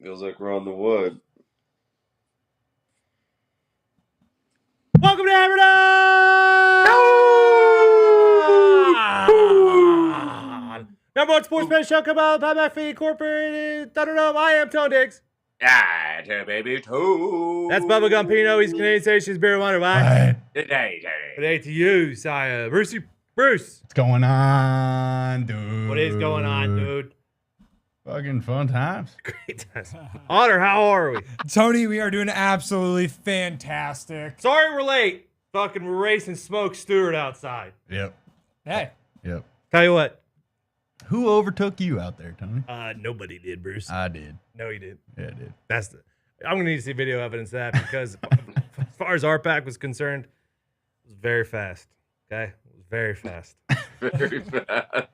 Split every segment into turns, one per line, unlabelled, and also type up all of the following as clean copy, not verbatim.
Feels like we're on the wood.
Welcome to Hammer Dahn! Number one sports fan show come out by McAfee Incorporated. Thunderdome. I am Tone Diggs.
Yeah, baby, too.
That's Bubba Gumpino. He's Canadian Station's beer wonder. Why?
Today.
Today to you, Saya. Bruce.
What's going on, dude?
What is going on, dude?
Fucking fun times.
Great times. Otter, how are we?
Tony, we are doing absolutely fantastic.
Sorry we're late. Fucking we're racing Smoke Stewart outside.
Yep.
Hey.
Yep.
Tell you what.
Who overtook you out there, Tony?
Nobody did, Bruce.
I did.
No, you did.
Yeah, I did.
I'm gonna need to see video evidence of that because as far as our pack was concerned, it was very fast. Okay? It was very fast.
Very fast.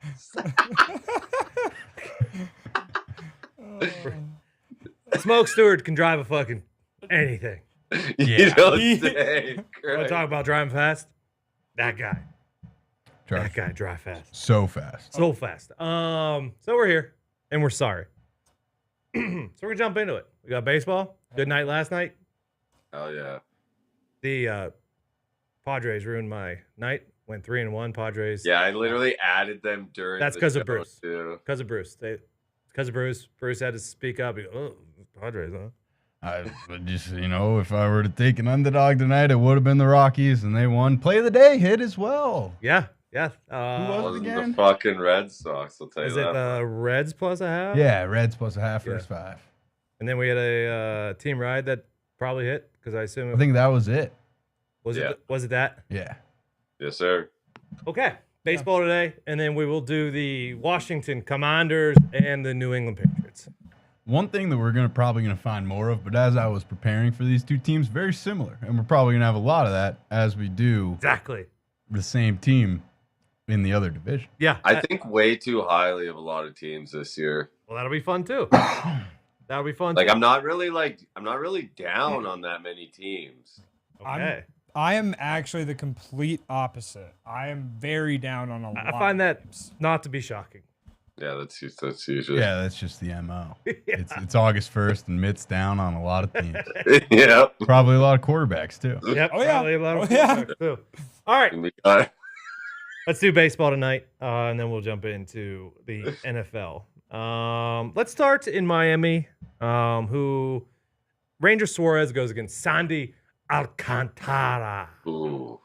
Smoke Stewart can drive a fucking anything.
You don't say.
Want to talk about driving fast? That guy. That guy drive fast.
So fast.
So fast. So we're here and we're sorry. So we're gonna jump into it. We got baseball. Good night last night.
Hell yeah.
The Padres ruined my night. Went 3-1. Padres.
Yeah, I literally added them during.
That's
because
of Bruce. Because of Bruce. Because of Bruce. Bruce had to speak up. He goes, oh, Padres, huh?
I would just, if I were to take an underdog tonight, it would have been the Rockies, and they won. Play of the day hit as well.
Yeah.
Who was it
Wasn't
again?
the fucking Red Sox? I'll tell you
Is
that.
it the Reds plus a half?
Yeah, Reds plus a half, first five.
And then we had a team ride that probably hit because I assume
I think that was it.
was it that?
Yeah.
Yes, sir.
Okay. Baseball today, and then we will do the Washington Commanders and the New England Patriots.
One thing that we're probably gonna find more of, but as I was preparing for these two teams, very similar, and we're probably gonna have a lot of that as we do
Exactly.
the same team in the other division.
Yeah.
I think way too highly of a lot of teams this year.
Well, that'll be fun too. That'll be fun.
Like
too.
I'm not really down on that many teams.
Okay.
I am actually the complete opposite. I am very down on a lot.
I find
of
that
teams.
not to be shocking.
Yeah, that's usually.
Yeah, that's just the MO.
Yeah.
It's August 1st and Mitt's down on a lot of teams.
Yeah.
Probably a lot of quarterbacks too.
Yep.
Oh, yeah.
probably a lot of
Oh, yeah.
quarterbacks, too. All right.
We got
Let's do baseball tonight, and then we'll jump into the NFL. Let's start in Miami, who Ranger Suarez goes against Sandy Alcantara
Ooh.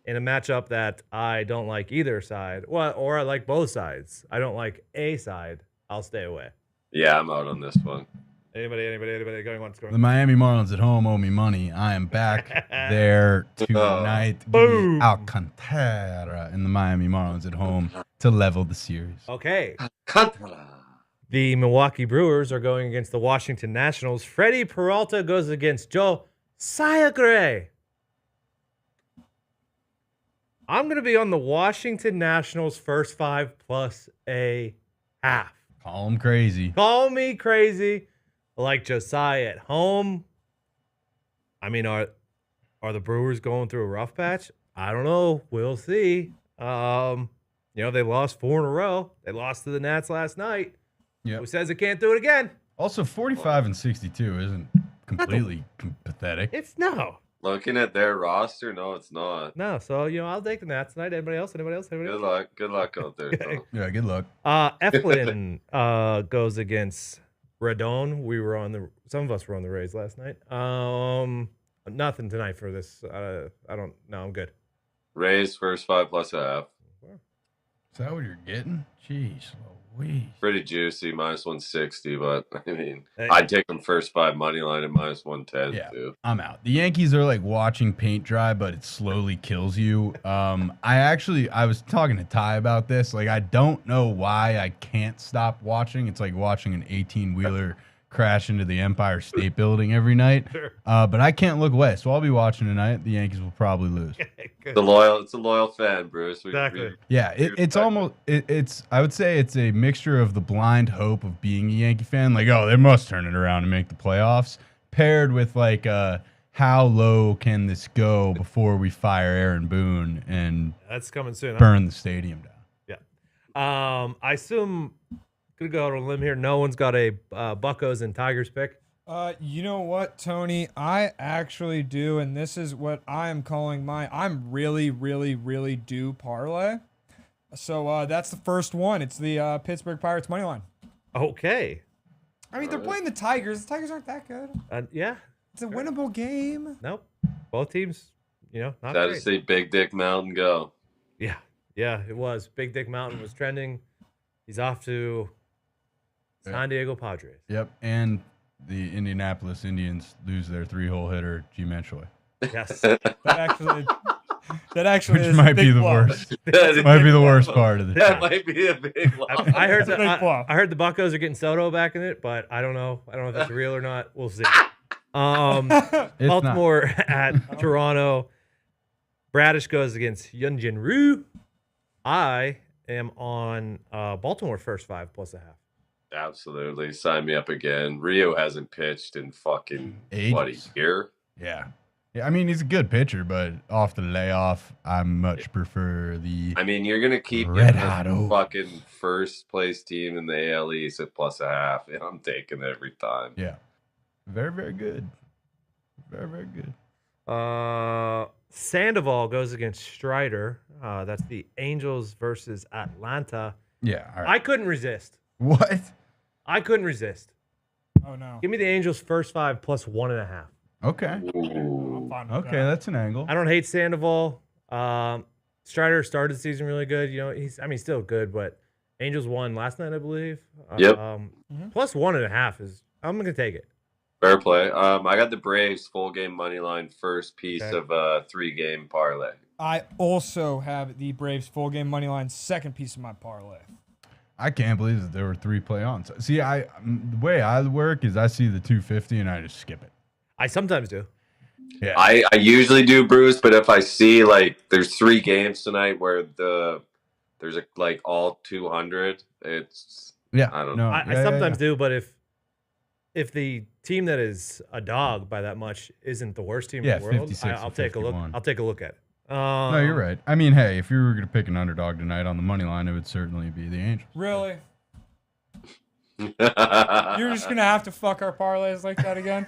in a matchup that I don't like either side. Well, or I like both sides. I don't like a side. I'll stay away.
Yeah, I'm out on this one.
Anybody going on
The
scoring?
Miami Marlins at home owe me money. I am back there tonight to
Boom.
be Alcantara and the Miami Marlins at home to level the series.
Okay.
Alcantara.
The Milwaukee Brewers are going against the Washington Nationals. Freddie Peralta goes against Joe Saicre. I'm going to be on the Washington Nationals first five plus a half.
Call them crazy.
Call me crazy, like Josiah at home. I mean, are the Brewers going through a rough patch? I don't know. We'll see. They lost 4 in a row. They lost to the Nats last night.
Yep.
Who says it can't do it again?
Also, 45 and 62 isn't completely pathetic.
It's no.
Looking at their roster, no, it's not.
No, so I'll take the Nats tonight. Anybody else?
Good luck. Good luck out there. Tom.
Yeah, good luck.
Eflin goes against Redon. Some of us were on the Rays last night. Nothing tonight for this. I don't know. I'm good.
Rays first five plus a half.
Is that what you're getting? Jeez Louise.
Pretty juicy, minus 160, but I mean,
Hey.
I'd take them first five money line at minus 110
Yeah,
too.
I'm out. The Yankees are like watching paint dry, but it slowly kills you. I was talking to Ty about this. Like, I don't know why I can't stop watching. It's like watching an 18-wheeler crash into the Empire State Building every night.
Sure.
But I can't look away, so I'll be watching tonight. The Yankees will probably lose.
Good.
It's a loyal fan, Bruce.
Exactly.
Yeah, it's I would say it's a mixture of the blind hope of being a Yankee fan, like, oh, they must turn it around and make the playoffs, paired with like how low can this go before we fire Aaron Boone and
That's coming soon. Huh?
burn the stadium down.
Yeah. I assume Gonna go out on a limb here. No one's got a Buccos and Tigers pick.
You know what, Tony? I actually do, and this is what I am calling I'm really, really, really due parlay. So that's the first one. It's the Pittsburgh Pirates money line.
Okay.
I mean, they're playing the Tigers. The Tigers aren't that good.
Yeah.
It's a winnable game.
Nope. Both teams, not
Gotta
great.
say Big Dick Mountain go.
Yeah. Yeah, it was. Big Dick Mountain was trending. He's off to San Diego Padres.
Yep, and the Indianapolis Indians lose their 3-hole hitter, G-Man Choi.
Yes.
That actually
Which
is
might
a
be
big
the
blow.
worst. Might be the worst part of the
That
show.
might be a big loss.
I heard
That's a big blow.
I heard the Buccos are getting Soto back in it, but I don't know. I don't know if that's real or not. We'll see.
It's
Baltimore at Toronto. Bradish goes against Hyunjin Ryu. I am on Baltimore first 5 plus a half.
Absolutely. Sign me up again. Rio hasn't pitched in fucking, what, a
Ages.
year?
Yeah. Yeah, I mean, he's a good pitcher, but off the layoff, I much prefer the
I mean, you're going to keep
Red
getting
Hot
the
Oak.
fucking first place team in the AL East at plus a half. And I'm taking it every time.
Yeah. Very, very good. Very, very good.
Sandoval goes against Strider. That's the Angels versus Atlanta.
Yeah. All
I
right.
couldn't resist.
What?
I couldn't resist.
Oh no.
Give me the Angels first 5 plus 1.5.
Okay.
Ooh.
I'm fine with
Okay,
that.
that's an angle.
I don't hate Sandoval. Strider started the season really good. He's still good, but Angels won last night, I believe.
Yep.
Plus 1.5 is. I'm gonna take it.
Fair play. I got the Braves full game money line first piece
Okay.
of a 3-game parlay.
I also have the Braves full game money line, second piece of my parlay.
I can't believe that there were 3 play-ons. See, the way I work is I see the 250 and I just skip it.
I sometimes do.
Yeah.
I usually do, Bruce, but if I see there's 3 games tonight where there's all 200, it's
Yeah.
I don't
no,
know.
I sometimes do, but if the team that is a dog by that much isn't the worst team
Yeah,
in the world,
56
I'll
to
take a look.
51.
I'll take a look at it.
No, you're right. I mean, hey, if you were going to pick an underdog tonight on the money line, it would certainly be the Angels.
Really? You're just gonna have to fuck our parlays like that again?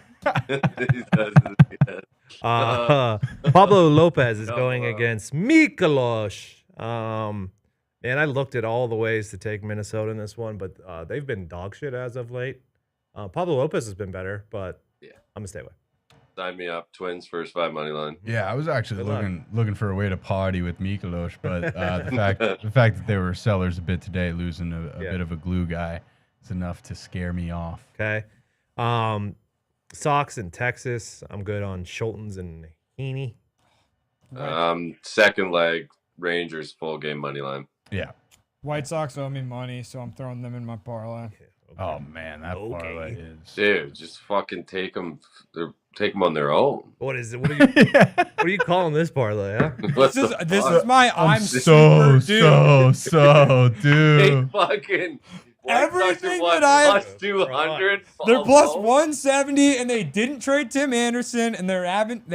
Pablo Lopez is
No,
going against Mikolos. And I looked at all the ways to take Minnesota in this one, but they've been dog shit as of late. Pablo Lopez has been better, but
Yeah.
I'm gonna stay away.
Sign me up. Twins first 5 money line.
Yeah, I was actually
Good luck.
looking for a way to party with Mikolos, but the fact that they were sellers a bit today, losing a
Yeah.
bit of a glue guy, is enough to scare me off.
Okay. Sox in Texas. I'm good on Schultens and Heaney.
Second leg, Rangers full game money line.
Yeah.
White Sox owe me money, so I'm throwing them in my parlay.
Oh man, that
Okay.
parlay is.
Dude, just fucking take them on their own.
What is it? What are you calling this parlay? Huh?
What
This
the
is
fuck?
my I'm
so
super dude.
They
dude.
fucking
Everything
what,
that I-
plus 200.
They're plus
almost?
170, and they didn't trade Tim Anderson, and they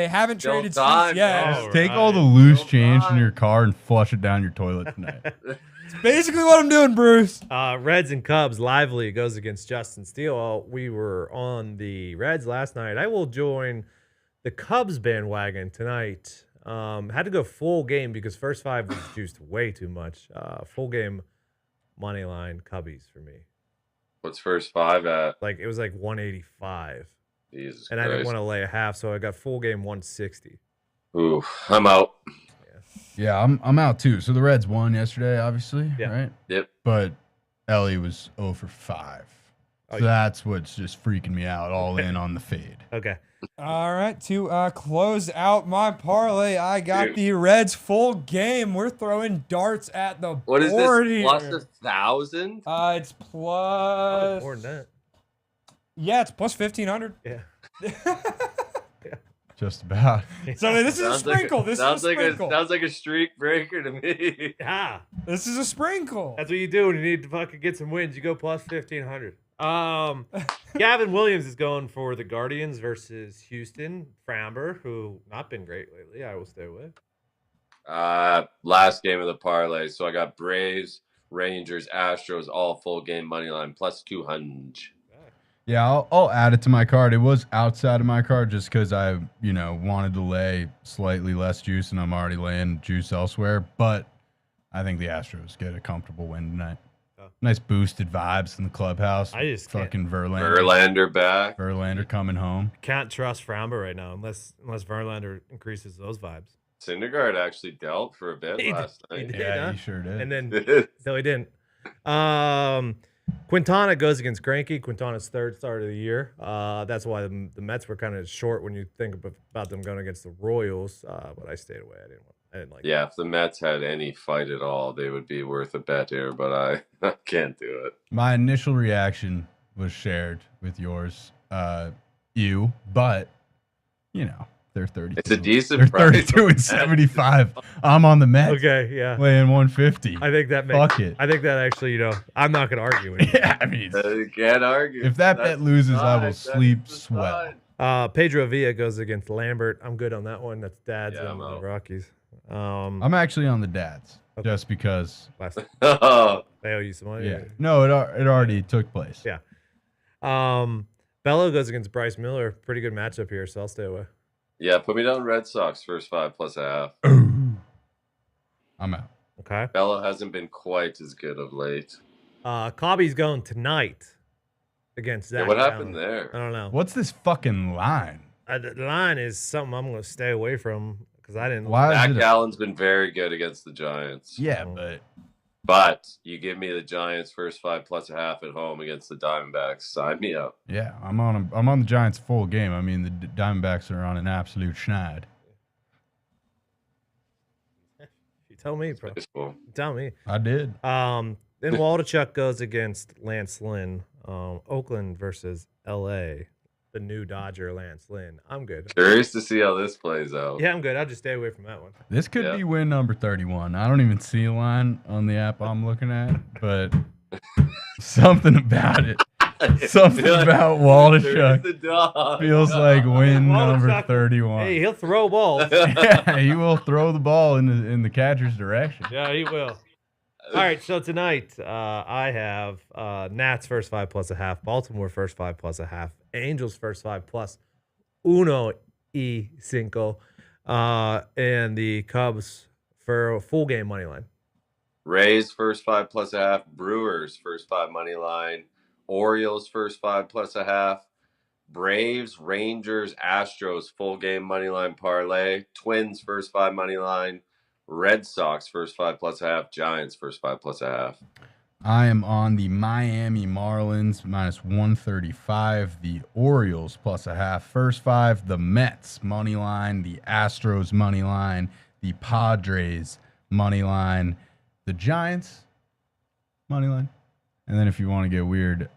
haven't
Still
traded
time,
Steve Yes.
bro.
Take all the
Right.
loose change in your car and flush it down your toilet tonight.
It's basically what I'm doing, Bruce.
Reds and Cubs. Lively goes against Justin Steele. We were on the Reds last night. I will join the Cubs bandwagon tonight. Had to go full game because first 5 was juiced way too much. Full game money line Cubbies for me.
What's first 5 at?
It was like 185,
Jesus
and I didn't
Christ.
want to lay a half, so I got full game 160.
Ooh, I'm out.
Yeah, I'm out too. So the Reds won yesterday, obviously,
Yeah.
right?
Yep.
But Ellie was 0 for 5.
Oh,
So
yeah.
that's what's just freaking me out. All in on the fade.
Okay.
All right, to close out my parlay, I got
Dude.
the Reds full game. We're throwing darts at the
What is
board
this?
here.
Plus 1,000?
It's plus.
More than that.
Yeah, it's plus 1,500.
Yeah.
Just about.
So this is a sprinkle. This is a sprinkle.
Sounds like a streak breaker to me.
Yeah.
This is a sprinkle.
That's what you do when you need to fucking get some wins. You go plus 1,500. Gavin Williams is going for the Guardians versus Houston. Framber, who not been great lately, I will stay with.
Last game of the parlay. So I got Braves Rangers, Astros, all full game money line plus 200.
Yeah, I'll add it to my card. It was outside of my card just because I, wanted to lay slightly less juice, and I'm already laying juice elsewhere. But I think the Astros get a comfortable win tonight.
Oh.
Nice boosted vibes in the clubhouse.
I just
fucking Verlander.
Verlander back.
Verlander coming home.
Can't trust Framber right now unless Verlander increases those vibes.
Syndergaard actually dealt for a bit last night.
He did,
Yeah,
huh?
he sure did.
And then no, he didn't. Quintana goes against Greinke. Quintana's third start of the year. That's why the Mets were kind of short when you think about them going against the Royals. But I stayed away. I didn't like.
Yeah, if the Mets had any fight at all, they would be worth a bet here. But I can't do it.
My initial reaction was shared with yours, but they're 32.
It's a decent
They're
price.
32 and 75. I'm on the Mets.
Okay, yeah.
Laying 150.
I think that makes.
Fuck it.
I think that actually, I'm not gonna argue with you.
Yeah, I mean,
You can't argue.
if that
That's
bet loses, I will
fine.
sleep
That's
swell.
fine.
Pedro Villa goes against Lambert. I'm good on that one. That's Dad's
Yeah,
on
I'm
the
out.
Rockies.
I'm actually on the dads just because.
They owe you some money.
Yeah. No, it already took place.
Yeah. Bello goes against Bryce Miller. Pretty good matchup here, so I'll stay away.
Yeah, put me down Red Sox first 5 plus a half.
Ooh. I'm out.
Okay.
Bello hasn't been quite as good of late.
Cobby's going tonight against Zach.
Yeah, what happened
Gallen.
there?
I don't know.
What's this fucking line?
The line is something I'm going to stay away from because I didn't.
Why
Zach
is it?
Gallen's been very good against the Giants.
Yeah,
Oh.
But you give me the Giants first 5 plus a half at home against the Diamondbacks. Sign me up.
yeah, I'm on the Giants full game. I mean, the Diamondbacks are on an absolute schneid.
You tell me, bro.
Baseball.
You tell me.
I did.
Then Waldichuk goes against Lance Lynn. Oakland versus L.A. The new Dodger, Lance Lynn. I'm good.
Curious to see how this plays out.
Yeah, I'm good. I'll just stay away from that one.
This could
Yeah.
be win number 31. I don't even see a line on the app I'm looking at, but something about it. Something about Waldichuk
The dog.
feels like win number
Waldichuk-
31.
Hey, he'll throw balls.
Yeah, he will throw the ball in the catcher's direction.
Yeah, he will. All right, so tonight I have Nats first 5 plus a half, Baltimore first 5 plus a half, Angels first 5 plus uno y cinco, and the Cubs for a full game money line.
Rays first 5 plus a half. Brewers first 5 money line. Orioles first 5 plus a half. Braves, Rangers, Astros full game money line parlay. Twins first 5 money line. Red Sox first 5 plus a half. Giants first 5 plus a half.
I am on the Miami Marlins minus 135, the Orioles plus a half. First 5, the Mets money line, the Astros money line, the Padres money line, the Giants money line. And then if you want to get weird,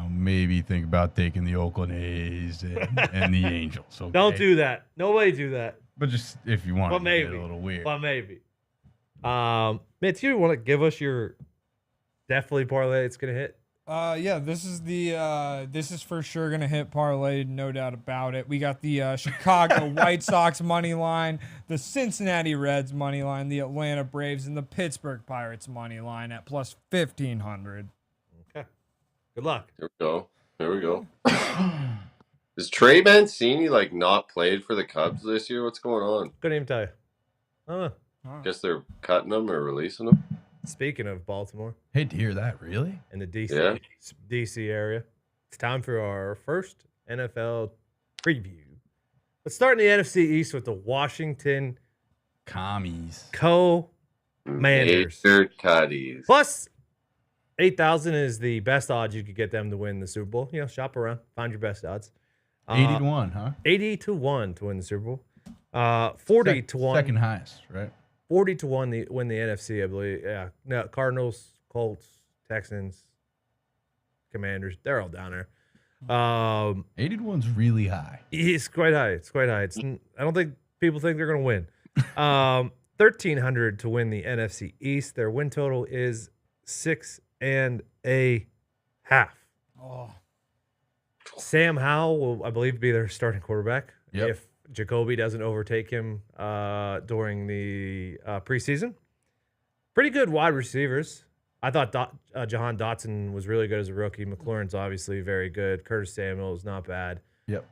maybe think about taking the Oakland A's and the Angels. Okay?
Don't do that. Nobody do that.
But just if you want
But
to
maybe.
get a little weird.
But maybe. Mitch, you want to give us your definitely parlay it's gonna hit?
Yeah, this is for sure gonna hit parlay, no doubt about it. We got the Chicago White Sox money line, the Cincinnati Reds money line, the Atlanta Braves, and the Pittsburgh Pirates money line at plus 1,500.
Okay. Good luck.
There we go. Is Trey Mancini not played for the Cubs this year? What's going on?
Couldn't even tell you. Oh.
Guess they're cutting him or releasing him.
Speaking of Baltimore
Hate to hear that, really?
and the DC
Yeah.
DC area, it's time for our first NFL preview. Let's start in the NFC East with the Washington
Commies.
Commanders.
Major Cuddies.
Plus 8,000 is the best odds you could get them to win the Super Bowl. Shop around, find your best odds.
80 to 1, huh?
80 to 1 to win the Super Bowl. 40 to 1.
Second highest, right?
40 to 1 win the NFC, I believe. Yeah. No, Cardinals, Colts, Texans, Commanders, they're all down there.
80 to 1's really high.
It's quite high. It's quite high. I don't think people think they're going to win. 1,300 to win the NFC East. Their win total is 6.5.
Oh,
Sam Howell will, I believe, be their starting quarterback
Yep.
if Jacoby doesn't overtake him during the preseason. Pretty good wide receivers. I thought Jahan Dotson was really good as a rookie. McLaurin's obviously very good. Curtis Samuel is not bad.
Yep.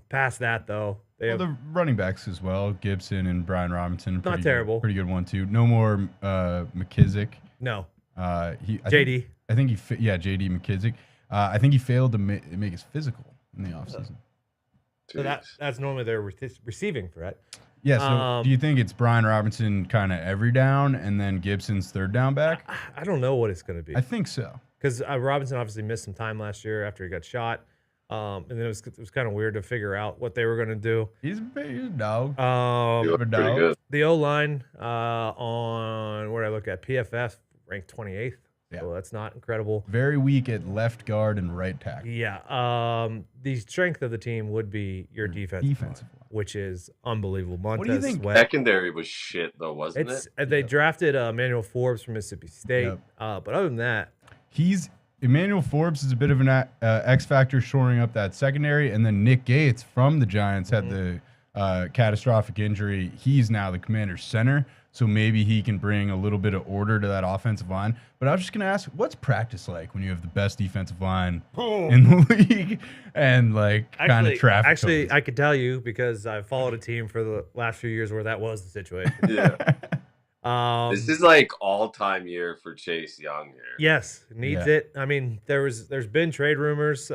Past that though, they
Well,
have
the running backs as well, Gibson and Brian Robinson.
Not terrible.
Pretty good one too. No more McKissick.
no
I
JD.
I think JD McKissick. I think he failed to make his physical in the offseason.
So that's normally their receiving threat.
Yeah. So do you think it's Brian Robinson kind of every down and then Gibson's third down back?
I don't know what it's going to be
I think so.
because Robinson obviously missed some time last year after he got shot. And then it was kind of weird to figure out what they were going to do.
He's a dog.
He looked pretty
dog.
good.
The O line on where I look at PFF ranked 28th.
Yeah.
So that's not incredible.
Very weak at left guard and right tackle.
Yeah. The strength of the team would be your defensive line, which is unbelievable.
What do you think?
Secondary was shit though, wasn't it?
They drafted Emmanuel Forbes from Mississippi State.
Yep.
But other than that,
Emmanuel Forbes is a bit of an X factor shoring up that secondary, and then Nick Gates from the Giants had the catastrophic injury. He's now the Commander's center, so maybe he can bring a little bit of order to that offensive line. But I was just gonna ask, what's practice like when you have the best defensive line in the league and kind of traffic?
Actually, I could tell you because I've followed a team for the last few years where that was the situation.
Yeah. This is like all-time year for Chase Young here.
Yes, needs it. I mean, there's been trade rumors.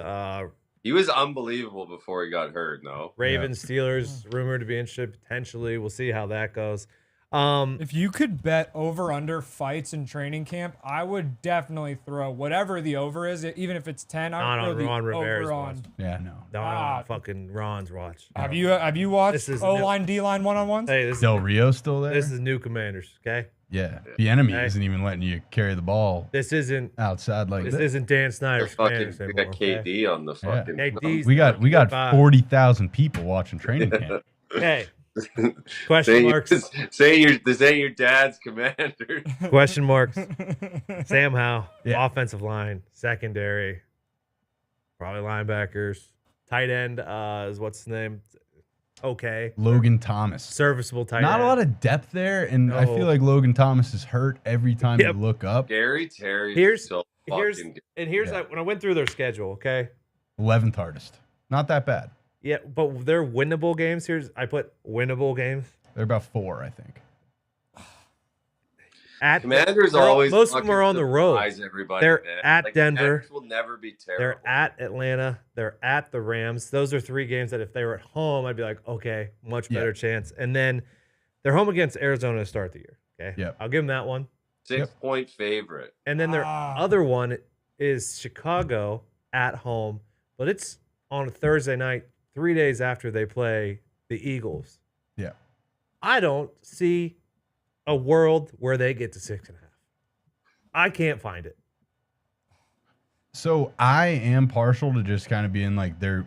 He was unbelievable before he got hurt. No,
Ravens, Steelers rumored to be interested potentially. We'll see how that goes.
If you could bet over under fights in training camp, I would definitely throw whatever the over is, even if it's 10. I
Not
would
on
throw the
Ron Rivera's
over
watch.
on.
Yeah, no.
Not on fucking Ron's watch.
Have you watched O line D line one-on-ones?
Hey, this
Del Rio still there?
is new Commanders. Okay,
Yeah. The enemy
Hey.
isn't even letting you carry the ball
this isn't
outside like
this
this.
isn't Dan
the
Snyder's
fucking
Commanders
we
anymore.
got KD on the fucking.
KD's
We got
Goodbye.
40,000 people watching training camp.
Hey, question marks.
Say your dad's Commander.
Question marks. Sam Howell,
Yeah.
offensive line, secondary, probably linebackers, tight end is what's his name? Okay,
Logan Thomas.
serviceable tight
Not
end.
a lot of depth there, and I
No.
feel like Logan Thomas is hurt every time
Yep.
you look up.
Gary Terry.
Here's
so
here's
fucking good.
and here's
Yeah.
when I went through their schedule. Okay,
11th hardest. Not that bad.
yeah, but they're winnable games. I put winnable games
They're about 4, I think.
at
Commanders
they're all-
always
most of them
fucking
are on the road.
surprise Everybody,
They're
man.
at
Like,
Denver.
Commanders will never be terrible.
They're at Atlanta. They're at the Rams. Those are 3 games that if they were at home, I'd be like, okay, much better chance. And then they're home against Arizona to start the year. Okay,
Yep.
I'll give them that one.
6-point favorite.
And then their other one is Chicago at home, but it's on a Thursday night, 3 days after they play the Eagles.
Yeah.
I don't see a world where they get to 6.5. I can't find it.
So I am partial to just kind of being like they'll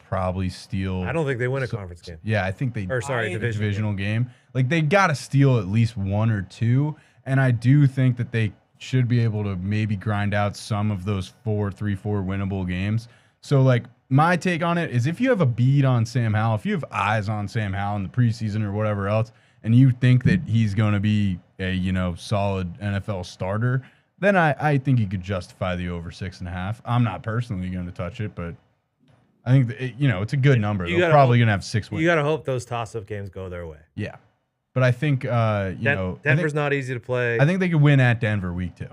probably steal.
I don't think they win a conference game.
Yeah, I think they
Or sorry,
a
divisional
divisional game. Like they got to steal at least 1 or 2, and I do think that they should be able to maybe grind out some of those 3-4 winnable games. So like my take on it is if you have a bead on Sam Howell, if you have eyes on Sam Howell in the preseason or whatever else, and you think that he's going to be a solid NFL starter, then I think you could justify the over 6.5. I'm not personally going to touch it, but I think that it's a good number. They're probably going to have 6 wins.
You got to hope those toss-up games go their way.
Yeah, but I think
Denver's not easy to play.
I think they could win at Denver week 2.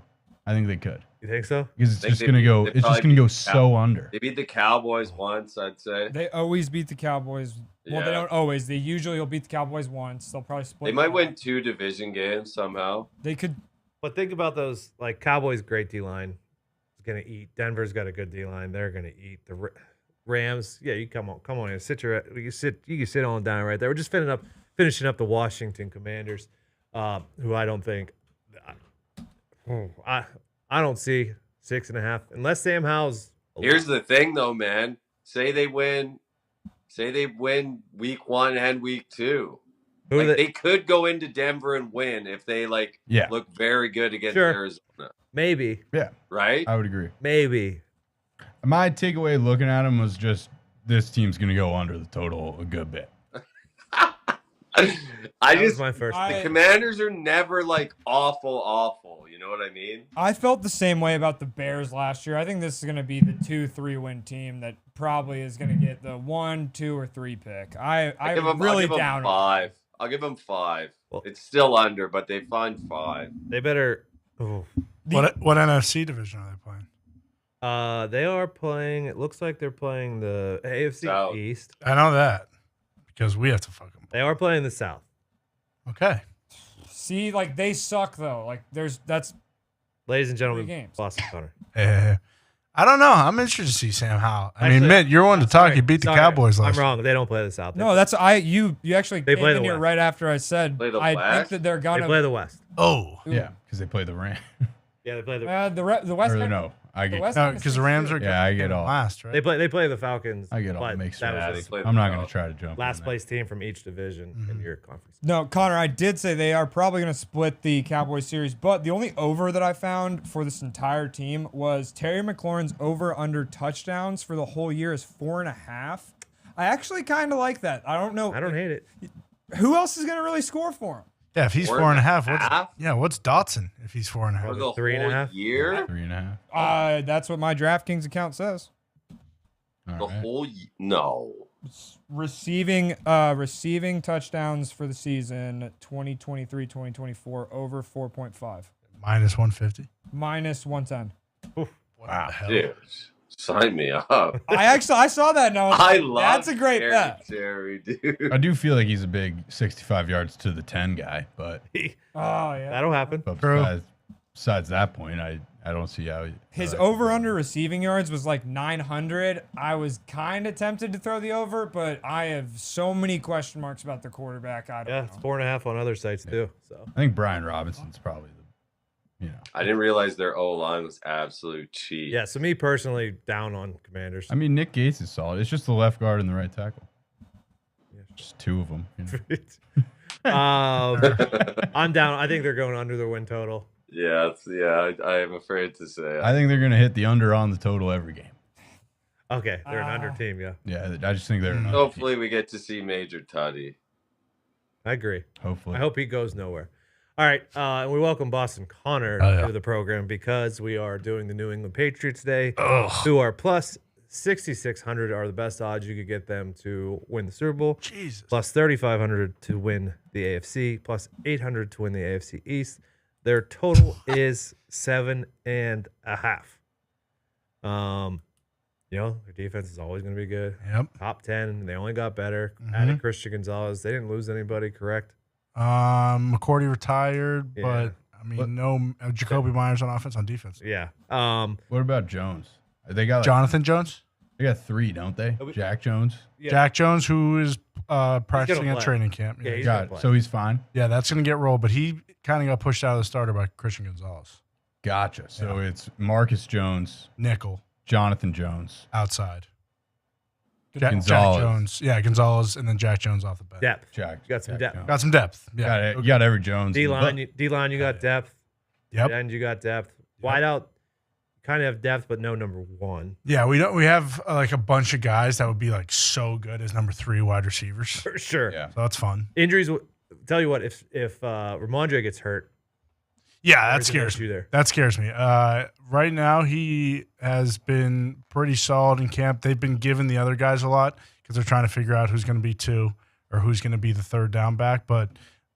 I think they could
You think so?
because it's
Think
just
they
going to
beat-
go.
they
It's just
probably
going to go
beat
so under.
They beat the Cowboys once, I'd say.
They always beat the Cowboys. Well, they
Yeah.
don't always. They usually will beat the Cowboys once. They'll probably split.
They might
them
win
up.
2 division games somehow.
They could.
But think about those, like Cowboys' great D-line is going to eat. Denver's got a good D-line. They're going to eat. The Rams, yeah, you come on in. You can sit on down right there. We're just finishing up the Washington Commanders, who I don't think, I don't see 6.5 unless Sam Howell's.
Here's the thing, though, man. Say they win week 1 and week 2.
Who
Like, they could go into Denver and win if they look very good against
Sure.
Arizona,
maybe,
Yeah,
right?
I would agree.
maybe.
My takeaway looking at him was just this team's going to go under the total a good bit.
That was my first.
The Commanders are never like awful. You know what I mean?
I felt the same way about the Bears last year. I think this is going to be the 2-3 win team that probably is going to get the 1, 2, or 3 pick. I'm really down.
I'll give them 5.
Well,
it's still under, but they find 5.
They better.
What NFC division are they playing?
They are playing. It looks like they're playing the AFC
South.
East.
I know that because we have to fuck them.
They are playing the South.
Okay.
See, like they suck though. Like that's
Ladies and gentlemen,
3 games.
Boston Connor.
I don't know. I'm interested to see Sam Howell. I mean,
Actually,
Mitt, you're one to talk.
Sorry,
You beat the
sorry,
Cowboys
I'm
last.
wrong. They don't play the South.
no. That's you actually
They
came
play
in
the
here
West.
right after I said
Play the
I think
West?
that they're
They
gonna
play the West.
Oh,
Yeah, because they play the Rams.
Yeah, they play the.
the West.
Or no, I
the
get
West
no, because the Rams are
Yeah, I get all-
last, right?
They play the Falcons.
I get all
but
mixed
that
up.
was
Play
the
the
I'm not going
South.
to try to jump.
last
on that.
place team from each division in your conference.
No, Connor, I did say they are probably going to split the Cowboys series, but the only over that I found for this entire team was Terry McLaurin's over/under touchdowns for the whole year is 4.5. I actually kind of like that. I don't know.
I don't hate it.
Who else is going to really score for him?
Yeah, if he's 4.5, what's Dotson if he's 4.5?
For the
3.5?
whole year?
3.5.
That's what my DraftKings account says.
The
All right.
whole no.
Receiving touchdowns for the season 2023-2024 over 4.5.
Minus 150.
Minus 110.
Wow, the hell?
Dude, sign me up.
I saw that and I was
I
like,
love
that's a great bet.
Jerry, dude.
I do feel like he's a big 65 yards to the 10 guy, but
Oh yeah.
That'll happen.
True.
besides that point, I don't see how
His over/under receiving yards was like 900. I was kind of tempted to throw the over, but I have so many question marks about the quarterback. I don't
Yeah,
know.
it's 4.5 on other sites too. So
I think Brian Robinson's probably the,
I didn't realize their O line was absolute cheap.
yeah, so me personally down on Commanders.
I mean, Nick Gates is solid. It's just the left guard and the right tackle.
Yeah.
Just 2 of them. You know?
I'm down. I think they're going under their win total.
Yeah, I am afraid to say.
I think they're going to hit the under on the total every game.
Okay, they're an under team. Yeah,
Yeah, I just think they're an under
Hopefully,
team.
we get to see Major Tutty.
I agree.
Hopefully.
I hope he goes nowhere. All right, and we welcome Boston Connor
Oh, yeah.
to the program because we are doing the New England Patriots Day,
Ugh.
who are plus 6,600 are the best odds you could get them to win the Super Bowl.
Jesus.
Plus 3,500 to win the AFC, plus 800 to win the AFC East. Their total is 7.5. Their defense is always going to be good.
Yep.
Top 10. They only got better.
Mhm.
Added Christian Gonzalez. They didn't lose anybody, correct?
McCourty retired,
Yeah.
but I mean, no Jacoby Myers on offense, on defense.
Yeah.
What about Jones? They got
Jonathan Jones,
They got 3, don't they?
we-
Jack Jones.
Yeah.
Jack Jones, who is practicing at
play.
training camp.
Yeah,
Yeah,
he's
Got
gonna
it.
play.
So he's fine.
that's gonna get rolled, but he kind of got pushed out of the starter by Christian Gonzalez.
Gotcha. So it's Marcus Jones,
Nickel
Jonathan Jones,
outside. Jack
Gonzalez.
Jones, Gonzalez, and then Jack Jones off the bench.
Depth.
Jack.
You got some
Jack
depth.
Jones.
Got some depth. Yeah,
Got it. You got every Jones. in the book.
D-line, you got depth.
Yep.
And you got depth. Wide out, kind of have depth, but no number one.
Yeah, we don't. We have like a bunch of guys that would be like so good as number 3 wide receivers. So
For sure.
Yeah.
that's fun.
Injuries, tell you what, if Ramondre gets hurt,
Yeah, that
there's an
scares
issue
me.
there.
That scares me. Right now, he has been pretty solid in camp. They've been giving the other guys a lot because they're trying to figure out who's going to be 2 or who's going to be the 3rd down back. But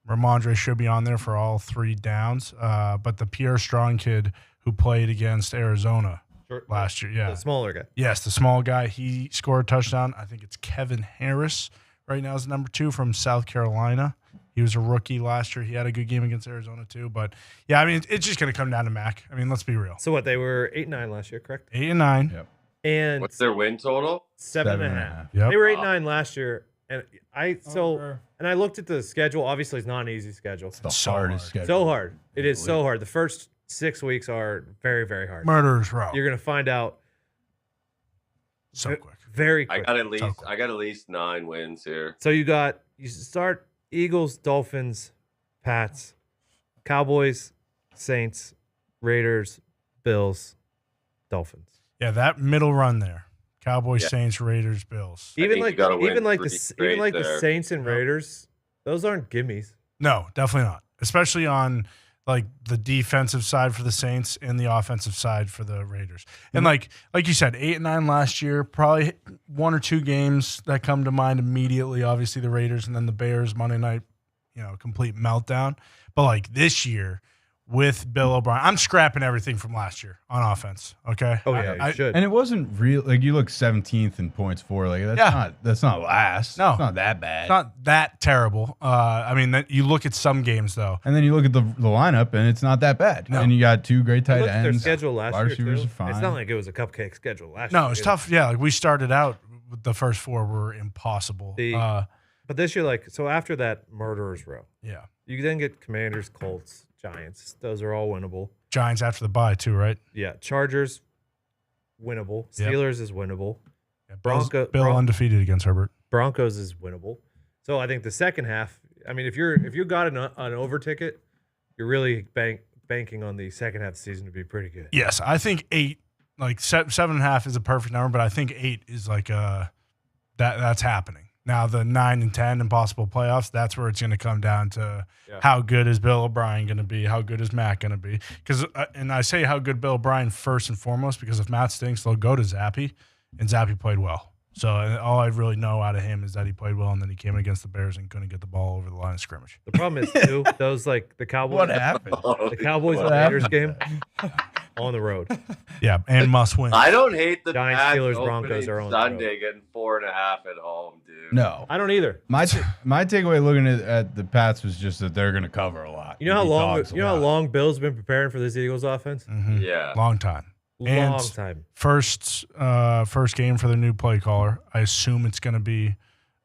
Ramondre should be on there for all 3 downs. But the Pierre Strong kid who played against Arizona last year,
The smaller guy.
Yes, the small guy. He scored a touchdown. I think it's Kevin Harris right now is number 2 from South Carolina. He was a rookie last year. He had a good game against Arizona too. But yeah, I mean, it's just going to come down to Mac. I mean, let's be real.
So what, they were 8-9 last year, correct?
8 and 9.
Yep.
And
What's their win total?
7.5.
Yep.
They were 8-9 last year. And I
Okay.
looked at the schedule. Obviously, it's not an easy schedule.
It's the
So
hardest
hard.
schedule.
So hard. It is so hard. The first 6 weeks are very, very hard.
Murderers row.
You're going to find out
So quick.
very
I
quick.
got at least 9 wins here.
So you start Eagles, Dolphins, Pats, Cowboys, Saints, Raiders, Bills, Dolphins.
Yeah, that middle run there. Cowboys,
Yeah.
Saints, Raiders, Bills.
I think you gotta win
even like
3
the
straight there.
Saints and Raiders Those aren't gimmies.
No, definitely not. Especially on like the defensive side for the Saints and the offensive side for the Raiders. And like you said, 8-9 last year, probably one or two games that come to mind immediately. Obviously the Raiders and then the Bears Monday night, complete meltdown. But like this year with Bill O'Brien, I'm scrapping everything from last year on offense. Okay.
Oh yeah, you should.
And it wasn't real. Like you look 17th in points for. Like that's not last.
No.
It's not that bad.
It's not that terrible. I mean, you look at some games though.
And then you look at the lineup, and it's not that bad.
No.
And you got two great tight
Look at their
ends.
schedule last
Wide
year.
receivers
Too.
are fine.
It's not like it was a cupcake schedule last year.
No, it's tough. Yeah, like we started out with the first four were impossible.
But this year, so after that murderer's row,
Yeah.
you then get Commanders, Colts, Giants. Those are all winnable.
Giants after the bye too, right?
Yeah, Chargers, winnable.
Yep.
Steelers is winnable.
Yeah,
Bill
undefeated against Herbert.
Broncos is winnable. So I think the second half. I mean, if you got an over ticket, you're really banking on the second half of the season to be pretty good.
Yes, I think 8, like 7.5 is a perfect number, but I think 8 is like that's happening. Now the 9 and 10 impossible playoffs, that's where it's going to come down to how good is Bill O'Brien going to be, how good is Matt going to be? Because and I say how good Bill O'Brien first and foremost because if Matt stinks, they'll go to Zappy, and Zappy played well. So all I really know out of him is that he played well, and then he came in against the Bears and couldn't get the ball over the line of scrimmage.
The problem is too those like the Cowboys.
What happened?
The Cowboys and Raiders game on the road.
Yeah, and must win.
I don't hate the
Giants,
Pats
Steelers,
opening
Broncos are on the
Sunday getting 4.5 at home, dude.
No.
I don't either.
My takeaway looking at the Pats was just that they're going to cover a lot.
You know how
Beat
long
dogs a
how
lot.
long Bill's been preparing for this Eagles offense?
Mhm.
Yeah.
Long time.
Long
And
time.
First game for the new play caller. I assume it's going to be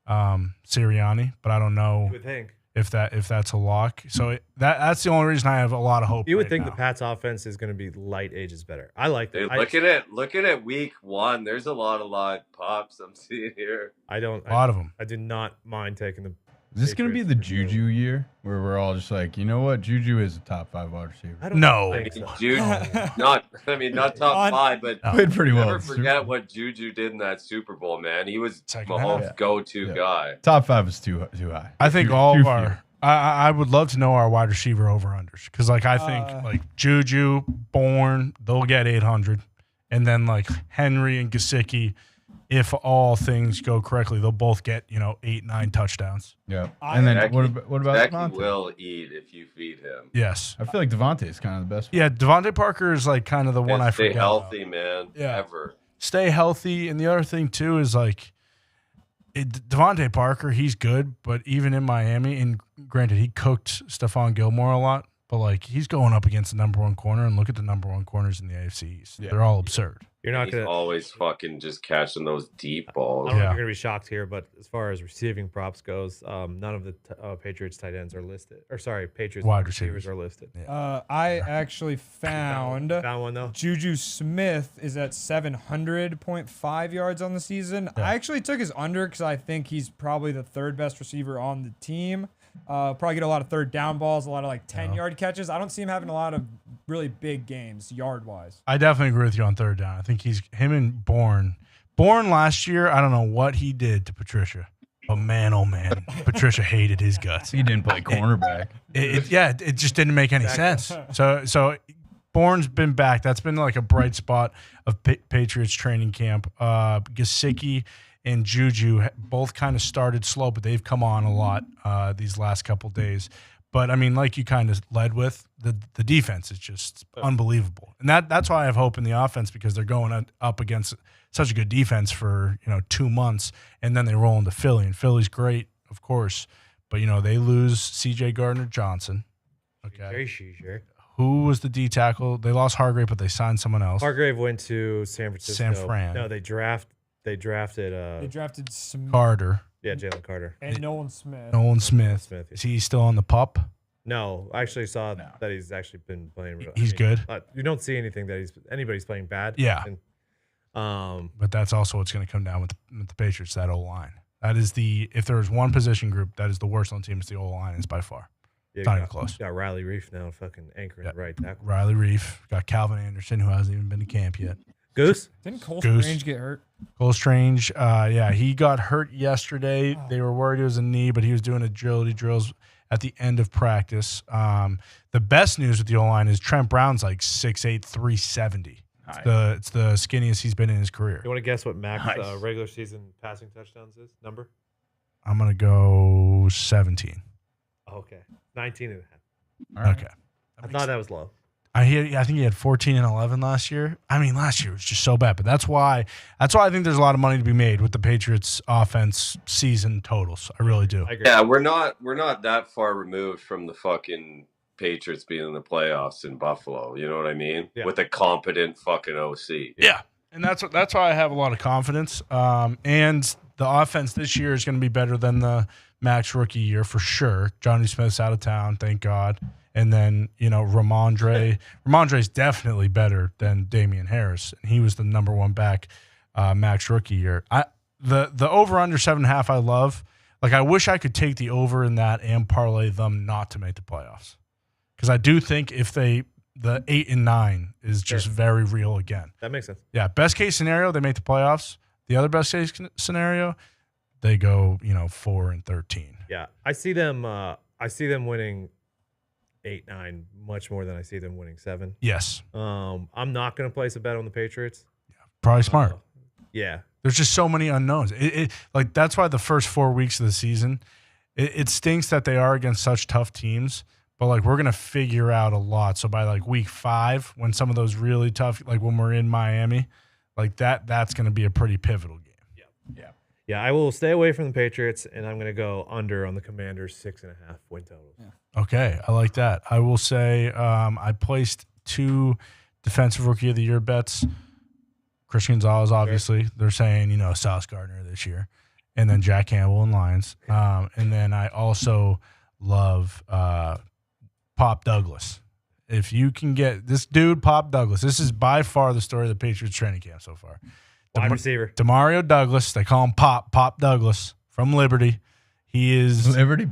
Sirianni, but I don't know
You would think.
if that's a lock. So that's the only reason I have a lot of hope.
You would
right
think
now.
the Pats offense is going to be light ages better. I like
Dude,
that.
looking at week 1, there's a lot of live pops I'm seeing here.
I don't.
a lot of them.
I did not mind taking the.
Is this going to be the
Patriots for sure.
Juju year where we're all just like, you know what? Juju is a top 5 wide receiver.
I don't
No.
think so.
Juju, not top
On-
5, but
Played pretty well.
never forget what Juju did in that Super Bowl, man. He was
Second
Mahomes'
half.
go-to
Yeah.
guy.
Top 5 is too high.
I think
Too-
all
too
of
few.
our. I would love to know our wide receiver over unders because like I think like Juju, Bourne, they'll get 800, and then like Henry and Gesicki, if all things go correctly, they'll both get 8-9 touchdowns.
Yeah.
I-
And then
Becky-
what about
Becky
Devontae?
will eat if you feed him.
Yes.
I feel like Devontae is kind of the best.
Yeah, Devontae Parker is like kind of the one
And
I
stay
forget.
healthy,
about.
man.
Yeah.
Ever.
Stay healthy, and the other thing too is like Devontae Parker. He's good, but even in Miami, and granted, he cooked Stephon Gilmore a lot, but like he's going up against the number 1 corner, and look at the number 1 corners in the AFC East.
Yeah.
They're all absurd.
You're not
He's
going to.
always fucking just catching those deep
I
balls.
don't know
Yeah.
if you're going to be shocked here, but as far as receiving props goes, none of the Patriots tight ends are listed. Or sorry, Patriots
Wide
receivers
receivers.
are listed.
I actually found
Found one though.
Juju Smith is at 700.5 yards on the season. I actually took his under because I think he's probably the 3rd best receiver on the team. Probably get a lot of 3rd down balls, a lot of like 10-yard catches. I don't see him having a lot of really big games yard wise.
I definitely agree with you on 3rd down. I think him and Bourne. Bourne last year, I don't know what he did to Patricia, but man, oh man, Patricia hated his guts.
He didn't play cornerback.
It just didn't make any sense. So Bourne's been back. That's been like a bright spot of Patriots training camp. Gesicki and Juju both kind of started slow, but they've come on a lot these last couple days. But I mean, like you kind of led with, the defense is just unbelievable, and that's why I have hope in the offense because they're going up against such a good defense for 2 months, and then they roll into Philly, and Philly's great, of course, but they lose C.J. Gardner-Johnson. Okay,
Sure.
who was the D tackle? They lost Hargrave, but they signed someone else.
Hargrave went to San Francisco.
San Fran.
No, they drafted.
They drafted Smith
Carter,
Jalen Carter.
and Nolan Smith.
Nolan Smith.
Smith, yeah.
Is he still on the pup?
No, I actually saw that he's actually been playing.
He's good?
You don't see anything that anybody's playing bad.
Yeah.
And,
But that's also what's going to come down with the Patriots, that O-line. That is if there's one position group that is the worst on the team, it's the O-line. It's by far.
yeah,
Not
you
even close.
Got Riley Reef now fucking anchoring right tackle.
Riley Reef. Got Calvin Anderson, who hasn't even been to camp yet.
Goose?
Didn't Cole
Goose.
Strange get hurt?
Cole Strange, yeah, he got hurt yesterday. They were worried it was a knee, but he was doing agility drills at the end of practice. The best news with the O-line is Trent Brown's like 6'8", 370. It's the skinniest he's been in his career.
You want to guess what Mac's regular season passing touchdowns is? Number?
I'm going to go 17.
Okay. 19 and a half.
All right.
Okay.
I thought that was low.
I think he had 14 and 11 last year. I mean, last year was just so bad, but that's why I think there's a lot of money to be made with the Patriots offense season totals. I really do.
I agree.
Yeah, we're not that far removed from the fucking Patriots being in the playoffs in Buffalo. You know what I mean?
Yeah.
With a competent fucking OC.
Yeah. And that's why I have a lot of confidence. And the offense this year is going to be better than the Max rookie year for sure. Johnny Smith's out of town, thank God. And then, Ramondre's definitely better than Damian Harris. And he was the number one back Max rookie year. The over under 7.5 I love. Like, I wish I could take the over in that and parlay them not to make the playoffs. Because I do think if the 8 and 9 is just very real again.
That makes sense.
Yeah, best case scenario, they make the playoffs. The other best case scenario, they go, 4 and 13.
Yeah. I see them winning 8-9 much more than I see them winning 7.
Yes,
I'm not going to place a bet on the Patriots.
probably smart.
Yeah.
There's just so many unknowns. Like, that's why the first 4 weeks of the season, it stinks that they are against such tough teams. But, like, we're going to figure out a lot. So by, like, week 5, when some of those really tough, like when we're in Miami, like that's going to be a pretty pivotal game.
Yeah, I will stay away from the Patriots, and I'm going to go under on the Commanders' 6.5 win totals. Yeah.
Okay, I like that. I will say I placed 2 defensive rookie of the year bets. Christian Gonzalez, obviously. Sure. They're saying, Sauce Gardner this year. And then Jack Campbell and Lions. And then I also love Pop Douglas. If you can get this dude, Pop Douglas, this is by far the story of the Patriots training camp so far.
Wide receiver.
Demario Douglas, they call him Pop Douglas from Liberty. He is
Liberty.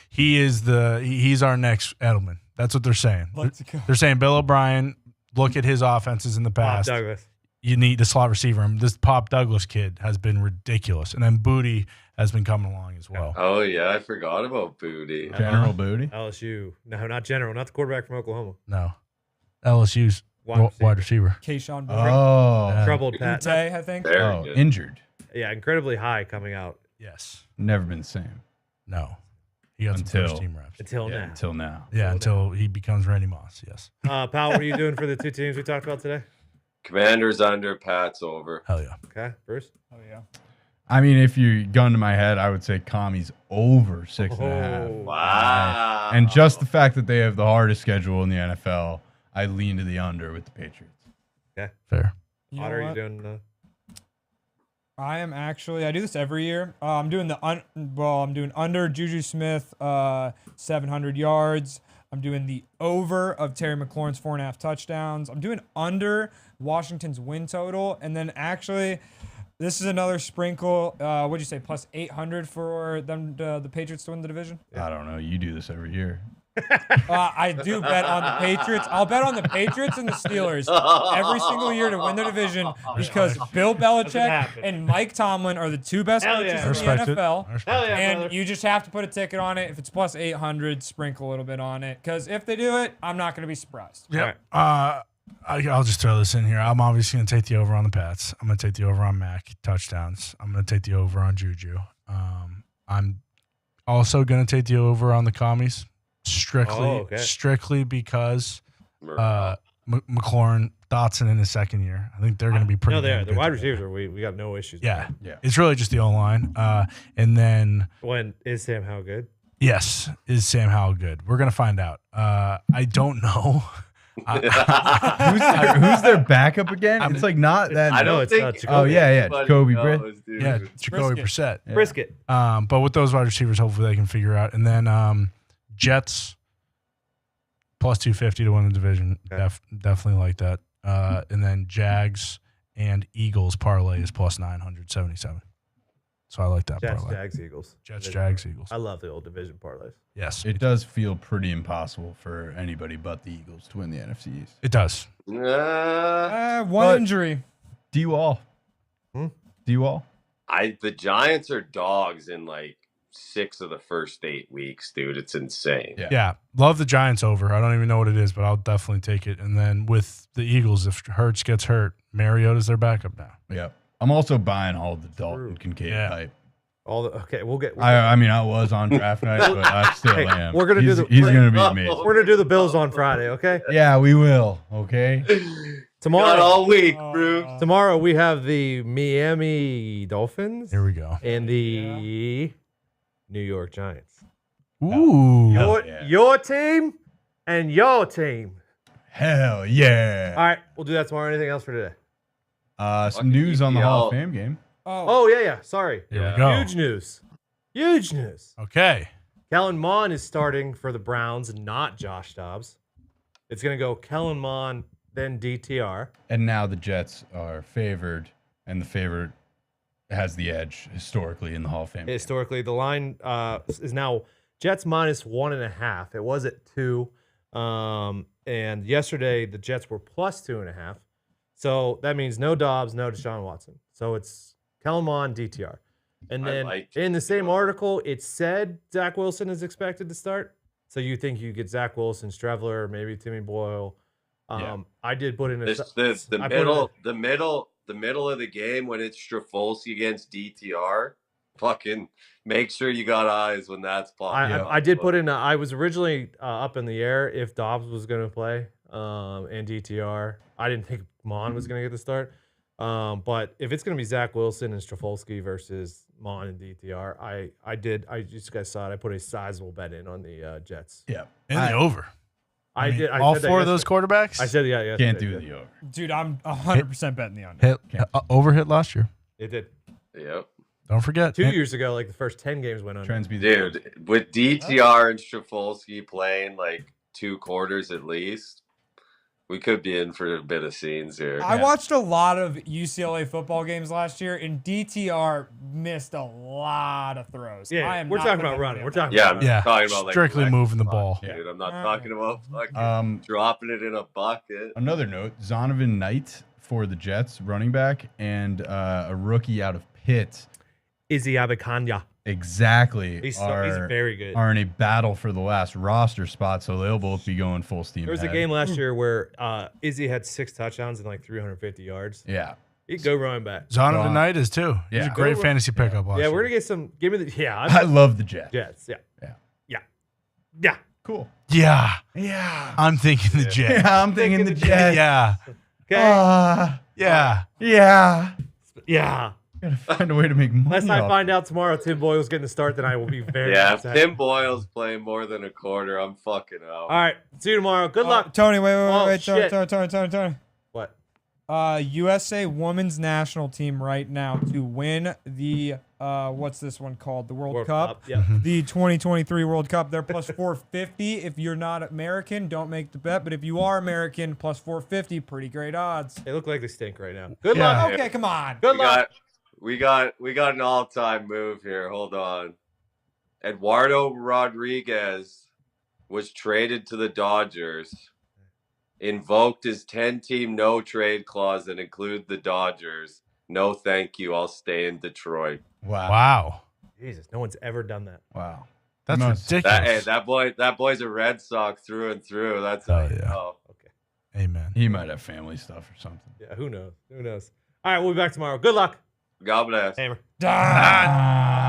He's our next Edelman. That's what they're saying. They're saying Bill O'Brien, look at his offenses in the past.
Pop Douglas.
You need the slot receiver. And this Pop Douglas kid has been ridiculous. And then Booty has been coming along as well.
Oh, yeah, I forgot about Booty.
General Booty.
LSU. No, not General. Not the quarterback from Oklahoma.
No. LSU's wide receiver.
Keyshawn Booty.
Oh.
Troubled Pat.
Ute, I think.
Very good.
Injured.
Yeah, incredibly high coming out.
Yes.
Never been the same.
No. He got some first team reps.
Until now.
Until now.
Yeah, until he becomes Randy Moss, yes.
Pal, what are you doing for the 2 teams we talked about today?
Commanders under, Pats over.
Hell yeah.
Okay, Bruce?
Oh, yeah.
I mean, if you gun to my head, I would say Commies over 6.5.
Wow.
And just the fact that they have the hardest schedule in the NFL, I lean to the under with the Patriots.
Okay.
Fair.
You
Otter,
know
are
what?
you doing?
I do this every year. I'm doing I'm doing under Juju Smith, 700 yards. I'm doing the over of Terry McLaurin's 4.5 touchdowns. I'm doing under Washington's win total. And then actually, this is another sprinkle. What'd you say? Plus 800 for them, the Patriots to win the division?
I don't know. You do this every year.
I do bet on the Patriots. I'll bet on the Patriots and the Steelers every single year to win the division because Bill Belichick and Mike Tomlin are the 2 best coaches in the NFL. And you just have to put a ticket on it. If it's plus 800, sprinkle a little bit on it. Because if they do it, I'm not going to be surprised.
Yeah. I'll just throw this in here. I'm obviously going to take the over on the Pats. I'm going to take the over on Mac touchdowns. I'm going to take the over on Juju. I'm also going to take the over on the Commies. Strictly because McLaurin, Dotson in his second year. I think they're going to be pretty.
No, they are.
good
The wide
together.
receivers we got no issues.
Yeah.
Yeah.
It's really just the O-line. And then
When is Sam Howell good?
yes, is Sam Howell good? We're going to find out. I don't know.
Who's their backup again? It's like not that.
I don't
it's
think.
not Jacoby.
Oh, yeah.
anybody
Jacoby
knows,
Brissett.
dude.
Yeah, Jacoby Brissett.
Yeah.
Brisket.
But with those wide receivers, hopefully they can figure out. And then Jets plus 250 to win the division.
Okay.
Definitely like that. And then Jags and Eagles parlay is plus 977. So I like that
Jets,
parlay.
Jags, Eagles.
Jets,
Division
Jags,
parlay.
Eagles.
I love the old division parlays.
Yes,
It does feel pretty impossible for anybody but the Eagles to win the NFC East.
it does.
One
But-
injury.
Do you all?
Hmm?
Do you all?
The Giants are dogs in like 6 of the first 8 weeks, dude. It's insane.
Yeah.
Yeah, love the Giants over. I don't even know what it is, but I'll definitely take it. And then with the Eagles, if Hurts gets hurt, Mariota's their backup now.
Yeah. I'm also buying all the Dalton
True.
Kincaid
Yeah.
hype.
Okay, we'll get.
I mean, I was on draft night, but I still
Hey,
am.
we're gonna do
He's-
the-
He's going to be amazing.
We're gonna do the Bills on Friday. Okay.
Yeah, we will. Okay.
Tomorrow.
Not all week, bro.
Tomorrow we have the Miami Dolphins
Here we go.
and the New York Giants.
Ooh.
Your team and your team.
Hell yeah.
All right, we'll do that tomorrow. Anything else for today?
Some news on the Hall of
EPL.
Fame game.
Oh yeah. Sorry.
Here we go.
Huge news. Huge news.
Okay.
Kellen Mond is starting for the Browns, not Josh Dobbs. It's gonna go Kellen Mond, then DTR.
And now the Jets are favored, and the favorite has the edge historically in the Hall of Fame.
Historically, the line is now Jets minus 1.5. It was at 2. And yesterday the Jets were plus 2.5. So that means no Dobbs, no Deshaun Watson. So it's Kellen Mond, DTR. And
I
then
like
in the same
DTR.
article, it said Zach Wilson is expected to start. So you think you get Zach Wilson, Strevler, maybe Timmy Boyle.
Yeah.
I did put in a
The
I put in
middle of the game when it's Strafolsky against DTR. Fucking make sure you got eyes when that's popping.
I did put in. I was originally up in the air if Dobbs was going to play and DTR. I didn't think Mon was going to get the start. But if it's going to be Zach Wilson and Strafolsky versus Mon and DTR, I just guys saw it. I put a sizable bet in on the Jets.
Yeah.
And the over.
I
mean,
did. I
all
said that
4 of those
yesterday.
quarterbacks?
I said yeah.
Can't do the over.
Dude, I'm 100% betting the under.
Over hit last year.
It did.
Yep.
Don't forget.
2 years ago, like the first 10 games went under.
Trends be the
Dude, with DTR and Strafolsky playing like 2 quarters at least, we could be in for a bit of scenes here.
I watched a lot of UCLA football games last year, and DTR missed a lot of throws.
Yeah,
I am
we're
not
talking
putting
about
any
running.
money
We're
on that.
talking
Yeah,
about
I'm
Yeah,
talking about like
strictly
wrecking
moving the
puck,
ball.
dude. I'm not talking about fucking dropping it in a bucket.
Another note: Zonovan Knight for the Jets, running back, and a rookie out of Pitt.
Izzy Abekanya.
Exactly.
He's very good.
Are in a battle for the last roster spot, so they'll both be going full steam.
There was a
ahead.
game last year where Izzy had 6 touchdowns and like 350 yards.
Yeah.
He'd go running back.
Zonovan Knight is too. He's
Yeah.
a great fantasy pickup last
Yeah,
year.
we're gonna get some. Give me the. Yeah,
I love the Jets.
Jets.
Yeah.
Yeah.
Cool.
Yeah.
Yeah.
I'm thinking the Jets.
Yeah, I'm thinking the Jets.
Yeah.
Okay.
Yeah.
Yeah.
Yeah.
Gotta find a way to make money.
Unless I
off
find out tomorrow Tim Boyle's getting the start, then I will be very
Yeah, if
upset.
Tim Boyle's playing more than a quarter, I'm fucking out.
All right. See you tomorrow. Good luck.
Tony, wait,
Oh, shit.
Tony.
What?
USA women's national team right now to win the what's this one called? The World Cup.
Yeah.
The 2023 World Cup. They're plus 450. If you're not American, don't make the bet. But if you are American, plus 450, pretty great odds.
They look like they stink right now. Good
Yeah.
luck.
Okay, come on.
Good luck.
We got an all-time move here. Hold on. Eduardo Rodriguez was traded to the Dodgers, invoked his 10-team no-trade clause that include the Dodgers. No, thank you. I'll stay in Detroit.
Wow.
Wow.
Jesus, no one's ever done that.
Wow.
That's
Must-
ridiculous.
That boy's a Red Sox through and through. That's how
Oh,
you
yeah.
know.
Okay.
Amen.
He might have family stuff or something.
Yeah. Who knows? Who knows? All right. We'll be back tomorrow. Good luck.
God bless.
Hammer.
Ah.